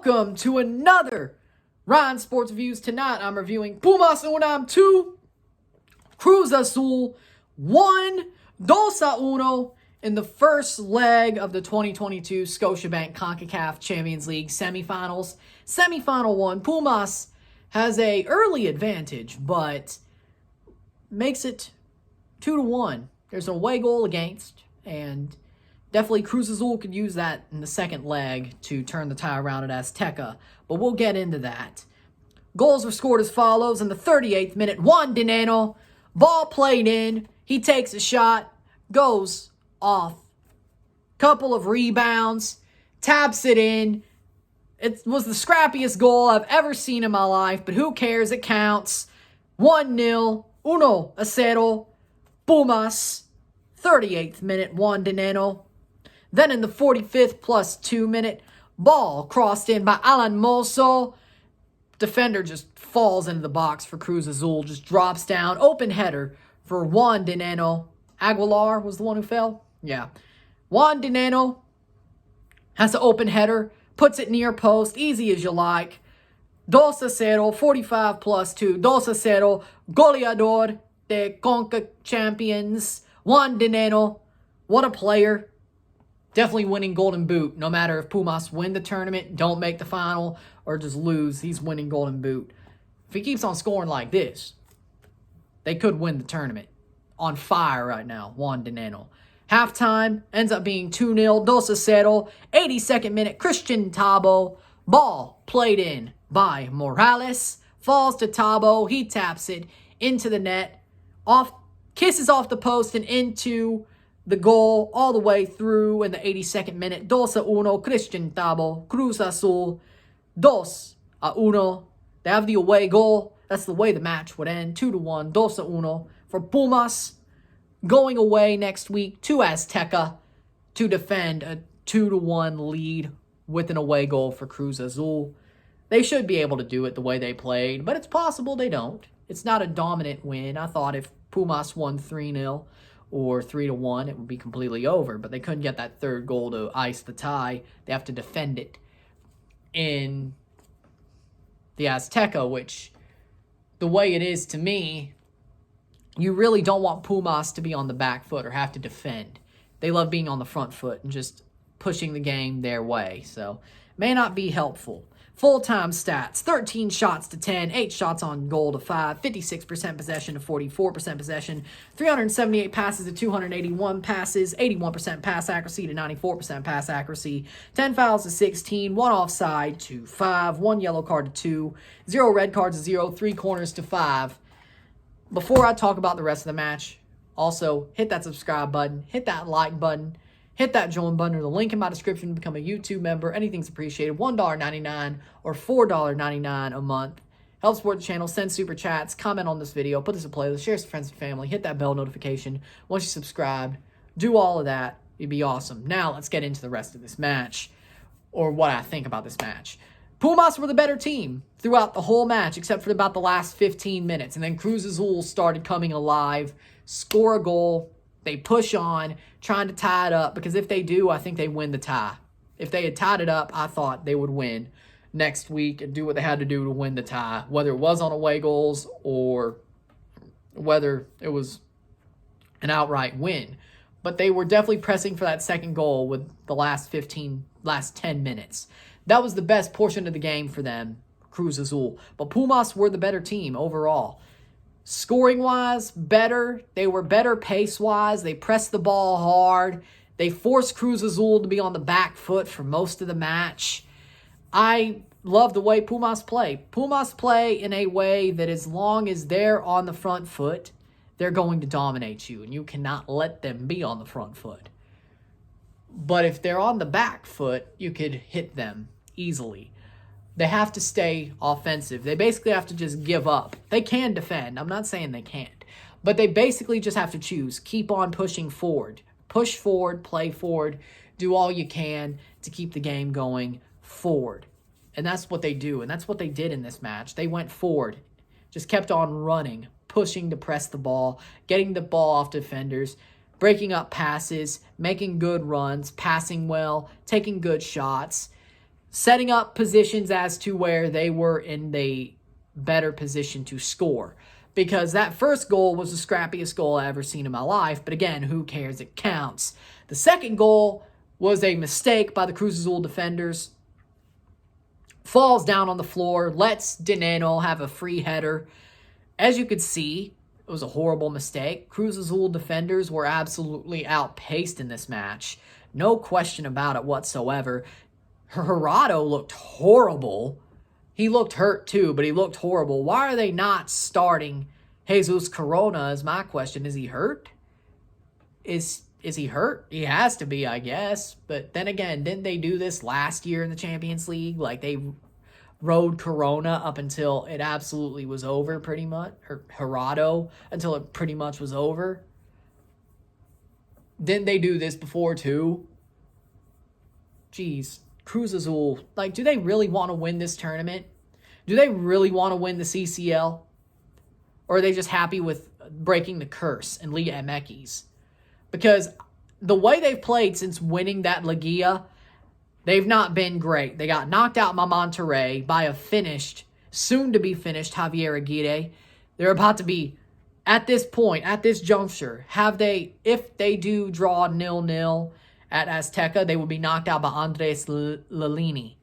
Welcome to another Ryan Sports Reviews. Tonight I'm reviewing Pumas UNAM 2, Cruz Azul 1, 2-1 in the first leg of the 2022 Scotiabank Concacaf Champions League Semifinals. Semifinal 1, Pumas has a early advantage, but makes it 2-1. There's an away goal against, and definitely Cruz Azul could use that in the second leg to turn the tie around at Azteca, but we'll get into that. Goals were scored as follows. In the 38th minute, Juan Dineno, ball played in, he takes a shot, goes off. Couple of rebounds, taps it in. It was the scrappiest goal I've ever seen in my life, but who cares? It counts. 1-0, 1-0, Pumas. 38th minute, Juan Dineno. Then in the 45th plus 2 minute, ball crossed in by Alan Mozo. Defender just falls into the box for Cruz Azul, just drops down. Open header for Juan Dineno. Aguilar was the one who fell? Yeah. Juan Dineno has an open header, puts it near post, easy as you like. 2-0, 45 plus 2, 2-0, goleador de Concacaf champions, Juan Dineno. What a player. Definitely winning Golden Boot, no matter if Pumas win the tournament, don't make the final, or just lose, he's winning Golden Boot. If he keeps on scoring like this, they could win the tournament. On fire right now, Juan Dineno. Halftime ends up being 2-0, 2-0, 82nd minute, Christian Tabo. Ball played in by Morales, falls to Tabo, he taps it into the net, kisses off the post and into the goal all the way through in the 82nd minute. 2-1, Christian Tabo, Cruz Azul, 2-1. They have the away goal. That's the way the match would end. 2-1, 2-1 for Pumas. Going away next week to Azteca to defend a 2-1 lead with an away goal for Cruz Azul. They should be able to do it the way they played, but it's possible they don't. It's not a dominant win. I thought if Pumas won 3-0 or 3-1, it would be completely over, but they couldn't get that third goal to ice the tie. They have to defend it in the Azteca, which, the way it is to me, you really don't want Pumas to be on the back foot or have to defend. They love being on the front foot and just pushing the game their way, so may not be helpful. Full-time stats, 13 shots to 10, 8 shots on goal to 5, 56% possession to 44% possession, 378 passes to 281 passes, 81% pass accuracy to 94% pass accuracy, 10 fouls to 16, 1 offside to 5, 1 yellow card to 2, 0 red cards to 0, 3 corners to 5. Before I talk about the rest of the match, also hit that subscribe button, hit that like button, hit that join button or the link in my description to become a YouTube member. Anything's appreciated. $1.99 or $4.99 a month. Help support the channel. Send super chats. Comment on this video. Put this in a playlist. Share it with friends and family. Hit that bell notification. Once you subscribe, do all of that. It'd be awesome. Now let's get into the rest of this match, or what I think about this match. Pumas were the better team throughout the whole match, except for about the last 15 minutes. And then Cruz Azul started coming alive, score a goal. They push on, trying to tie it up, because if they do, I think they win the tie. If they had tied it up, I thought they would win next week and do what they had to do to win the tie, whether it was on away goals or whether it was an outright win. But they were definitely pressing for that second goal with the last 10 minutes. That was the best portion of the game for them, Cruz Azul. But Pumas were the better team overall. Scoring-wise, better. They were better pace-wise. They pressed the ball hard. They forced Cruz Azul to be on the back foot for most of the match. I love the way Pumas play. Pumas play in a way that as long as they're on the front foot, they're going to dominate you, and you cannot let them be on the front foot. But if they're on the back foot, you could hit them easily. They have to stay offensive. They basically have to just give up. They can defend. I'm not saying they can't. But they basically just have to choose. Keep on pushing forward. Push forward, play forward. Do all you can to keep the game going forward. And that's what they do. And that's what they did in this match. They went forward. Just kept on running, pushing to press the ball, getting the ball off defenders, breaking up passes, making good runs, passing well, taking good shots. setting up positions as to where they were in the better position to score. Because that first goal was the scrappiest goal I ever seen in my life. But again, who cares? It counts. The second goal was a mistake by the Cruz Azul defenders. Falls down on the floor. Lets Dineno have a free header. As you could see, it was a horrible mistake. Cruz Azul defenders were absolutely outpaced in this match. No question about it whatsoever. Gerardo looked horrible. He looked hurt too, but he looked horrible. Why are they not starting Jesus Corona is my question. Is he hurt? Is he hurt? He has to be, I guess. But then again, didn't they do this last year in the Champions League? Like they rode Corona up until it absolutely was over pretty much. Or Gerardo until it pretty much was over. Didn't they do this before too? Jeez. Cruz Azul, like, do they really want to win this tournament? Do they really want to win the CCL? Or are they just happy with breaking the curse in Liga MX? Because the way they've played since winning that Liga, they've not been great. They got knocked out by Monterrey by a soon-to-be-finished Javier Aguirre. They're about to be, at this point, at this juncture, if they do draw 0-0 at Azteca, they will be knocked out by Andres Lillini.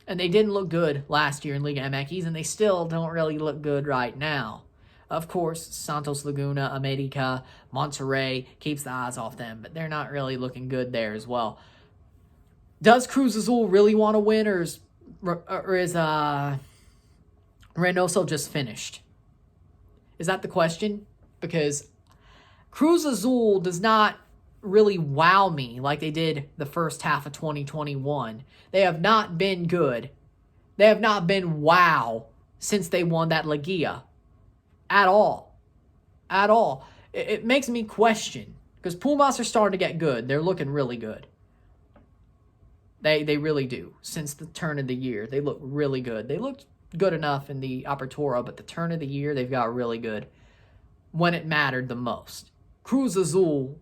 And they didn't look good last year in Liga MX, and they still don't really look good right now. Of course, Santos Laguna, America, Monterrey keeps the eyes off them, but they're not really looking good there as well. Does Cruz Azul really want to win, or is Reynoso just finished? Is that the question? Because Cruz Azul does not really wow me like they did the first half of 2021. They have not been good. They have not been wow since they won that Liga. At all. At all. It makes me question. Because Pumas are starting to get good. They're looking really good. They really do. Since the turn of the year, they look really good. They looked good enough in the Apertura, but the turn of the year, they've got really good when it mattered the most. Cruz Azul,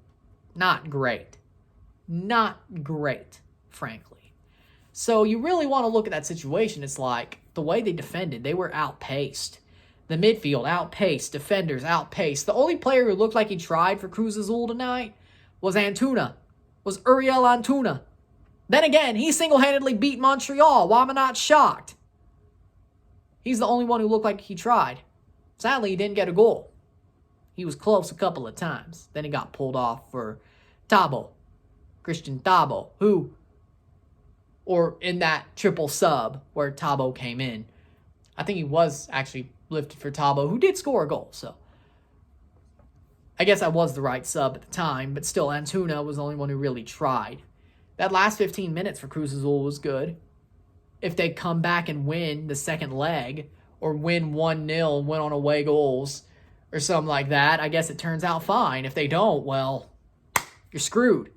not great. Not great, frankly. So you really want to look at that situation. It's like the way they defended, they were outpaced. The midfield outpaced, defenders outpaced. The only player who looked like he tried for Cruz Azul tonight was Uriel Antuna. Then again, he single-handedly beat Montreal. Why am I not shocked? He's the only one who looked like he tried. Sadly, he didn't get a goal. He was close a couple of times. Then he got pulled off for Christian Tabo, or in that triple sub where Tabo came in. I think he was actually lifted for Tabo, who did score a goal. So I guess that was the right sub at the time, but still, Antuna was the only one who really tried. That last 15 minutes for Cruz Azul was good. If they come back and win the second leg, or win 1-0 and win on away goals, or something like that, I guess it turns out fine. If they don't, well, you're screwed.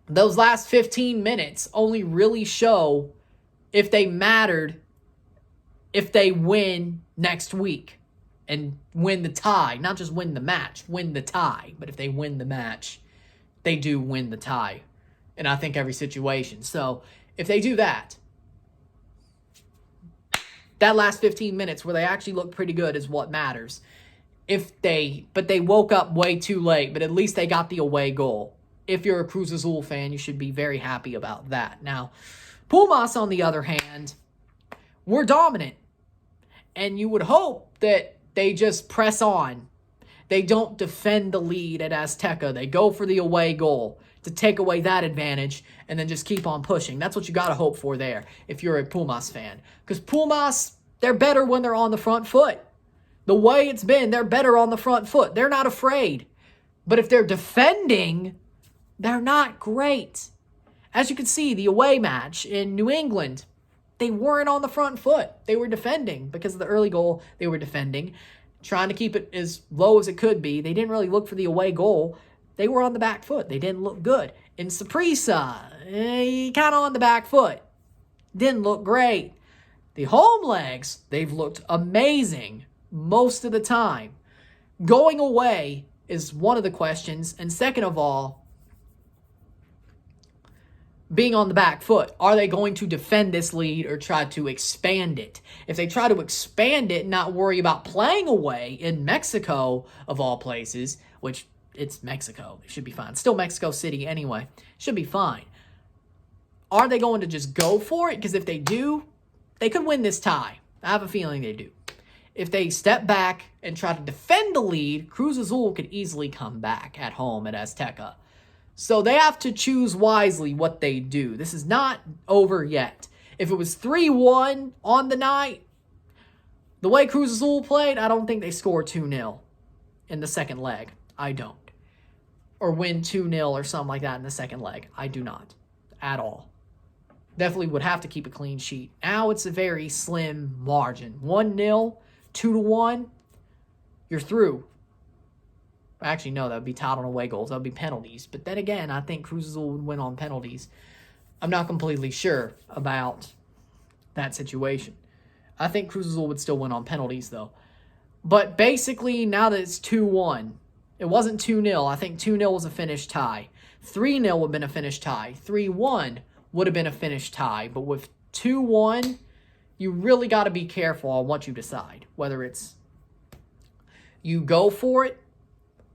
Those last 15 minutes only really show if they mattered if they win next week and win the tie. Not just win the match, win the tie. But if they win the match, they do win the tie in, I think, every situation. So if they do that last 15 minutes where they actually look pretty good is what matters. But they woke up way too late, but at least they got the away goal. If you're a Cruz Azul fan, you should be very happy about that. Now, Pumas, on the other hand, were dominant. And you would hope that they just press on. They don't defend the lead at Azteca. They go for the away goal to take away that advantage and then just keep on pushing. That's what you got to hope for there if you're a Pumas fan. Because Pumas, they're better when they're on the front foot. The way it's been, they're better on the front foot. They're not afraid. But if they're defending, they're not great. As you can see, the away match in New England, they weren't on the front foot. They were defending because of the early goal. They were defending, trying to keep it as low as it could be. They didn't really look for the away goal. They were on the back foot. They didn't look good. In Saprissa, kind of on the back foot. Didn't look great. The home legs, they've looked amazing most of the time. Going away is one of the questions. And second of all, being on the back foot. Are they going to defend this lead or try to expand it? If they try to expand it and not worry about playing away in Mexico, of all places, which it's Mexico, it should be fine. Still Mexico City anyway. Should be fine. Are they going to just go for it? Because if they do, they could win this tie. I have a feeling they do. If they step back and try to defend the lead, Cruz Azul could easily come back at home at Azteca. So they have to choose wisely what they do. This is not over yet. If it was 3-1 on the night, the way Cruz Azul played, I don't think they score 2-0 in the second leg. I don't. Or win 2-0 or something like that in the second leg. I do not. At all. Definitely would have to keep a clean sheet. Now it's a very slim margin. 1-0, 2-1, you're through. Actually, no, that would be tied on away goals. That would be penalties. But then again, I think Cruz Azul would win on penalties. I'm not completely sure about that situation. I think Cruz Azul would still win on penalties, though. But basically, now that it's 2-1, it wasn't 2-0. I think 2-0 was a finished tie. 3-0 would have been a finished tie. 3-1 would have been a finished tie. But with 2-1, you really got to be careful on what you decide. Whether it's you go for it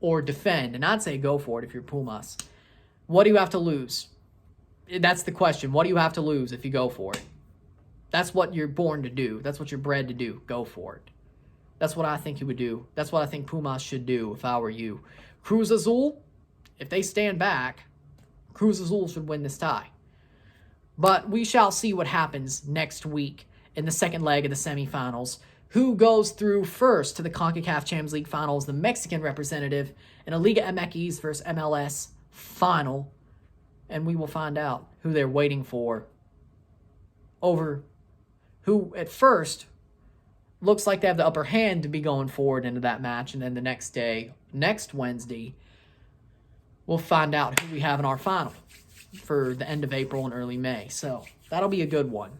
or defend. And I'd say go for it if you're Pumas. What do you have to lose? That's the question. What do you have to lose if you go for it? That's what you're born to do. That's what you're bred to do. Go for it. That's what I think you would do. That's what I think Pumas should do if I were you. Cruz Azul, if they stand back, Cruz Azul should win this tie. But we shall see what happens next week in the second leg of the semifinals. Who goes through first to the Concacaf Champions League finals, the Mexican representative, in a Liga MX versus MLS final. And we will find out who they're waiting for over who at first looks like they have the upper hand to be going forward into that match. And then the next day, next Wednesday, we'll find out who we have in our final for the end of April and early May. So that'll be a good one.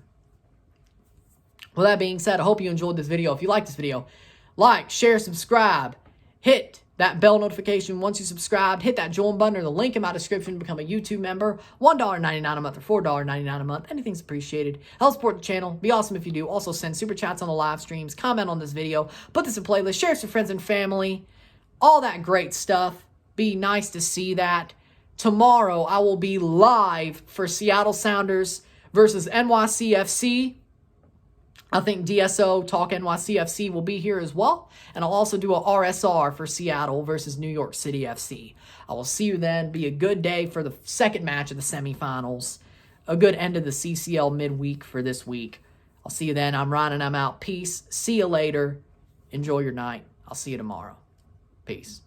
With that being said, I hope you enjoyed this video. If you like this video, like, share, subscribe, hit that bell notification once you subscribed, hit that join button or the link in my description to become a YouTube member. $1.99 a month or $4.99 a month. Anything's appreciated. Help support the channel. Be awesome if you do. Also send super chats on the live streams. Comment on this video. Put this in playlist. Share it with friends and family. All that great stuff. Be nice to see that. Tomorrow I will be live for Seattle Sounders versus NYCFC. I think DSO Talk NYCFC will be here as well. And I'll also do a RSR for Seattle versus New York City FC. I will see you then. Be a good day for the second match of the semifinals. A good end of the CCL midweek for this week. I'll see you then. I'm Ryan and I'm out. Peace. See you later. Enjoy your night. I'll see you tomorrow. Peace.